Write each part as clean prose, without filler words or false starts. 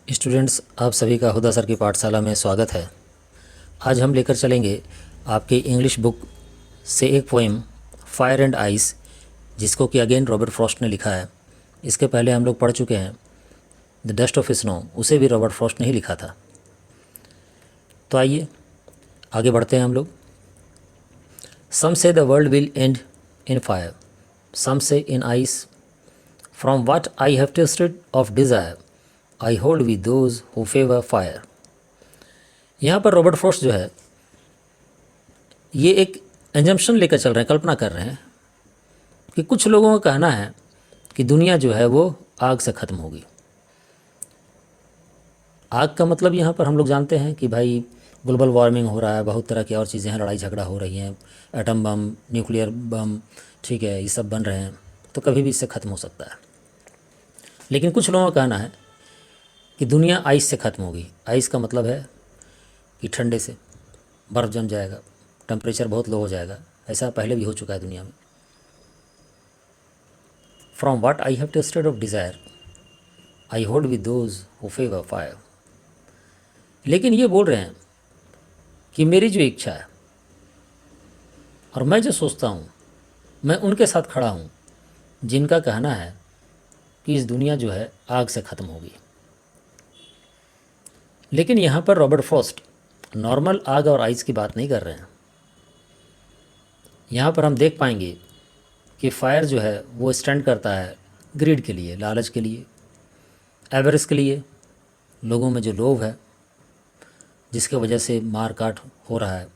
Students, आप सभी का हुदा सर की पाठशाला में स्वागत है। आज हम लेकर चलेंगे आपके इंग्लिश बुक से एक पोएम फायर एंड आइस, जिसको कि अगेन रॉबर्ट फ्रॉस्ट ने लिखा है। इसके पहले हम लोग पढ़ चुके हैं द डस्ट ऑफ स्नो, उसे भी रॉबर्ट फ्रॉस्ट ने ही लिखा था। तो आइए आगे बढ़ते हैं हम लोग। Some say the world will end in fire, some say in ice, from what I have tasted of desire I hold with those who favour fire. यहाँ पर रॉबर्ट फ्रॉस्ट जो है ये एक एजम्पशन लेकर चल रहे हैं, कल्पना कर रहे हैं कि कुछ लोगों का कहना है कि दुनिया जो है वो आग से ख़त्म होगी। आग का मतलब यहाँ पर हम लोग जानते हैं कि भाई ग्लोबल वार्मिंग हो रहा है, बहुत तरह की और चीज़ें हैं, लड़ाई झगड़ा हो रही हैं, एटम बम, न्यूक्लियर बम, ठीक है, ये सब बन रहे हैं, तो कभी भी इससे ख़त्म हो सकता है। लेकिन कुछ लोगों का कहना है कि दुनिया आइस से ख़त्म होगी। आइस का मतलब है कि ठंडे से बर्फ़ जम जाएगा, टेम्परेचर बहुत लो हो जाएगा। ऐसा पहले भी हो चुका है दुनिया में। From what I have tasted of desire I hold with those who favour fire. लेकिन ये बोल रहे हैं कि मेरी जो इच्छा है और मैं जो सोचता हूँ, मैं उनके साथ खड़ा हूँ जिनका कहना है कि इस दुनिया जो है आग से ख़त्म होगी। लेकिन यहाँ पर रॉबर्ट फ्रॉस्ट नॉर्मल आग और आइस की बात नहीं कर रहे हैं। यहाँ पर हम देख पाएंगे कि फायर जो है वो स्टैंड करता है ग्रीड के लिए, लालच के लिए, एवरेज के लिए, लोगों में जो लोभ है जिसके वजह से मार काट हो रहा है,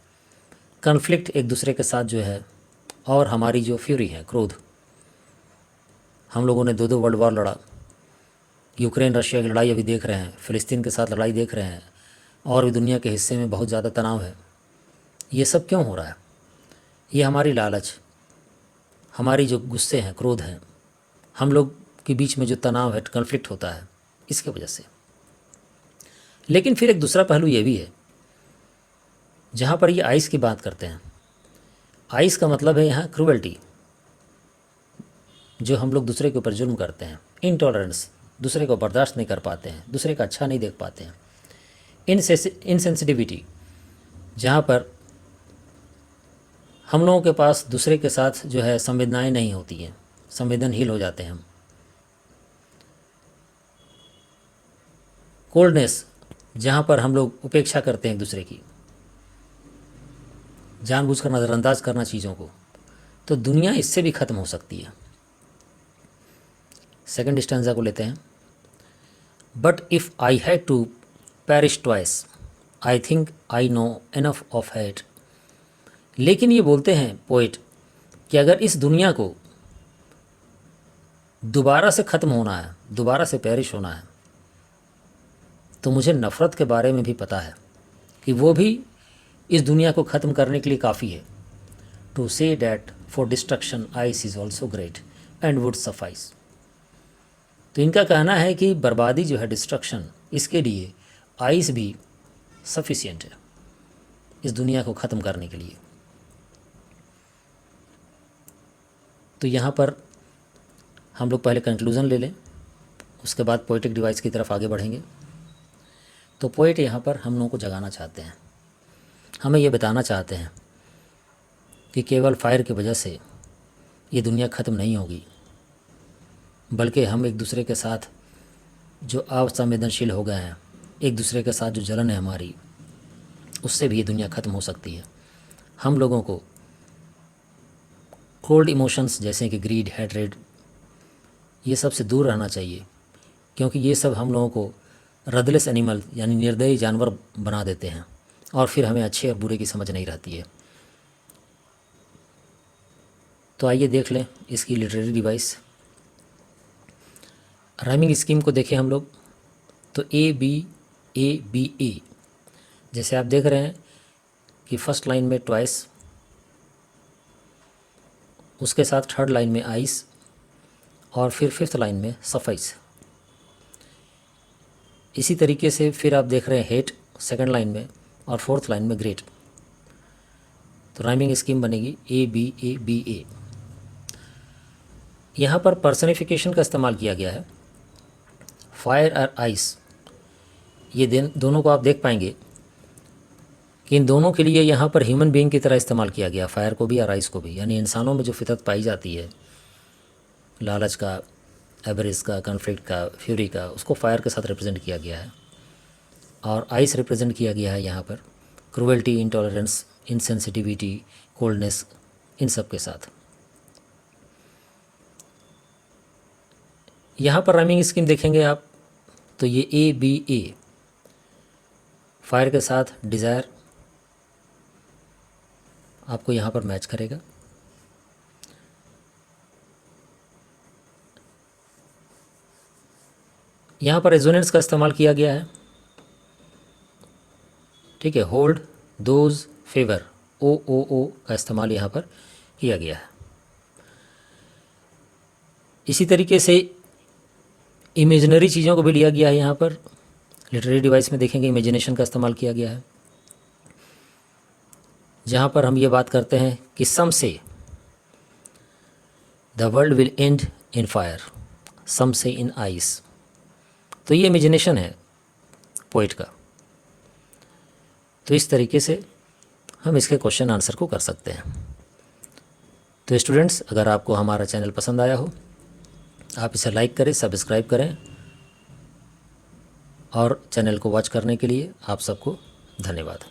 कन्फ्लिक्ट एक दूसरे के साथ जो है, और हमारी जो फ्यूरी है, क्रोध। हम लोगों ने दो वर्ल्ड वॉर लड़ा, यूक्रेन रशिया की लड़ाई अभी देख रहे हैं, फ़िलिस्तीन के साथ लड़ाई देख रहे हैं, और भी दुनिया के हिस्से में बहुत ज़्यादा तनाव है। ये सब क्यों हो रहा है? ये हमारी लालच, हमारी जो गुस्से हैं, क्रोध हैं, हम लोग के बीच में जो तनाव है, कन्फ्लिक्ट होता है, इसके वजह से। लेकिन फिर एक दूसरा पहलू ये भी है, जहाँ पर ये आइस की बात करते हैं। आइस का मतलब है यहाँ क्रूएल्टी, जो हम लोग दूसरे के ऊपर जुल्म करते हैं, इनटॉलरेंस, दूसरे को बर्दाश्त नहीं कर पाते हैं, दूसरे का अच्छा नहीं देख पाते हैं, इनसेंसिटिविटी, जहाँ पर हम लोगों के पास दूसरे के साथ जो है संवेदनाएं नहीं होती हैं, संवेदनहीन हो जाते हैं हम। कोल्डनेस, जहाँ पर हम लोग उपेक्षा करते हैं एक दूसरे की, जानबूझकर नज़रअंदाज करना चीज़ों को। तो दुनिया इससे भी ख़त्म हो सकती है। सेकंड स्टैंजा को लेते हैं। But if I had to perish twice I think I know enough of hate. लेकिन ये बोलते हैं पोइट कि अगर इस दुनिया को दोबारा से ख़त्म होना है, दोबारा से पेरिश होना है, तो मुझे नफ़रत के बारे में भी पता है कि वो भी इस दुनिया को ख़त्म करने के लिए काफ़ी है। To say that for destruction ice is also great and would suffice. तो इनका कहना है कि बर्बादी जो है, डिस्ट्रक्शन, इसके लिए आइस भी सफिशिएंट है इस दुनिया को ख़त्म करने के लिए। तो यहाँ पर हम लोग पहले कंक्लूज़न ले लें, उसके बाद पोइटिक डिवाइस की तरफ आगे बढ़ेंगे। तो पोइट यहाँ पर हम लोगों को जगाना चाहते हैं, हमें ये बताना चाहते हैं कि केवल फायर की वजह से ये दुनिया ख़त्म नहीं होगी, बल्कि हम एक दूसरे के साथ जो असंवेदनशील हो गए हैं, एक दूसरे के साथ जो जलन है हमारी, उससे भी ये दुनिया ख़त्म हो सकती है। हम लोगों को कोल्ड इमोशंस जैसे कि ग्रीड, हेट्रेड, ये सब से दूर रहना चाहिए, क्योंकि ये सब हम लोगों को रदलेस एनिमल यानी निर्दयी जानवर बना देते हैं, और फिर हमें अच्छे और बुरे की समझ नहीं रहती है। तो आइए देख लें इसकी लिटरेरी डिवाइस। राइमिंग स्कीम को देखें हम लोग, तो ए बी ए, जैसे आप देख रहे हैं कि फर्स्ट लाइन में ट्वाइस, उसके साथ थर्ड लाइन में आइस, और फिर फिफ्थ लाइन में सफाइस। इसी तरीके से फिर आप देख रहे हैं हेट सेकंड लाइन में, और फोर्थ लाइन में ग्रेट। तो राइमिंग स्कीम बनेगी ए बी ए। यहाँ पर पर्सनिफिकेशन का इस्तेमाल किया गया है। फायर और आइस ये दोनों को आप देख पाएंगे कि इन दोनों के लिए यहाँ पर ह्यूमन बीइंग की तरह इस्तेमाल किया गया, फायर को भी और आइस को भी। यानी इंसानों में जो फितरत पाई जाती है, लालच का, एवरेज का, कॉन्फ्लिक्ट का, फ्यूरी का, उसको फायर के साथ रिप्रेजेंट किया गया है। और आइस रिप्रेजेंट किया गया है यहाँ पर क्रूएल्टी, इंटॉलरेंस, इनसेंसिटिविटी, कोल्डनेस, इन सब के साथ। यहाँ पर राइमिंग स्कीम देखेंगे आप तो ये ABA फायर के साथ डिज़ायर आपको यहाँ पर मैच करेगा। यहाँ पर रेजोनेंस का इस्तेमाल किया गया है, ठीक है। होल्ड, दोज, फेवर, OOO का इस्तेमाल यहाँ पर किया गया है। इसी तरीके से इमेजिनरी चीज़ों को भी लिया गया है। यहाँ पर लिटरेरी डिवाइस में देखेंगे इमेजिनेशन का इस्तेमाल किया गया है, जहाँ पर हम ये बात करते हैं कि some say the world will end in fire, some say in ice. तो ये इमेजिनेशन है पोइट का। तो इस तरीके से हम इसके क्वेश्चन आंसर को कर सकते हैं। तो स्टूडेंट्स, अगर आपको हमारा चैनल पसंद आया हो, आप इसे लाइक करें, सब्सक्राइब करें, और चैनल को वॉच करने के लिए आप सबको धन्यवाद।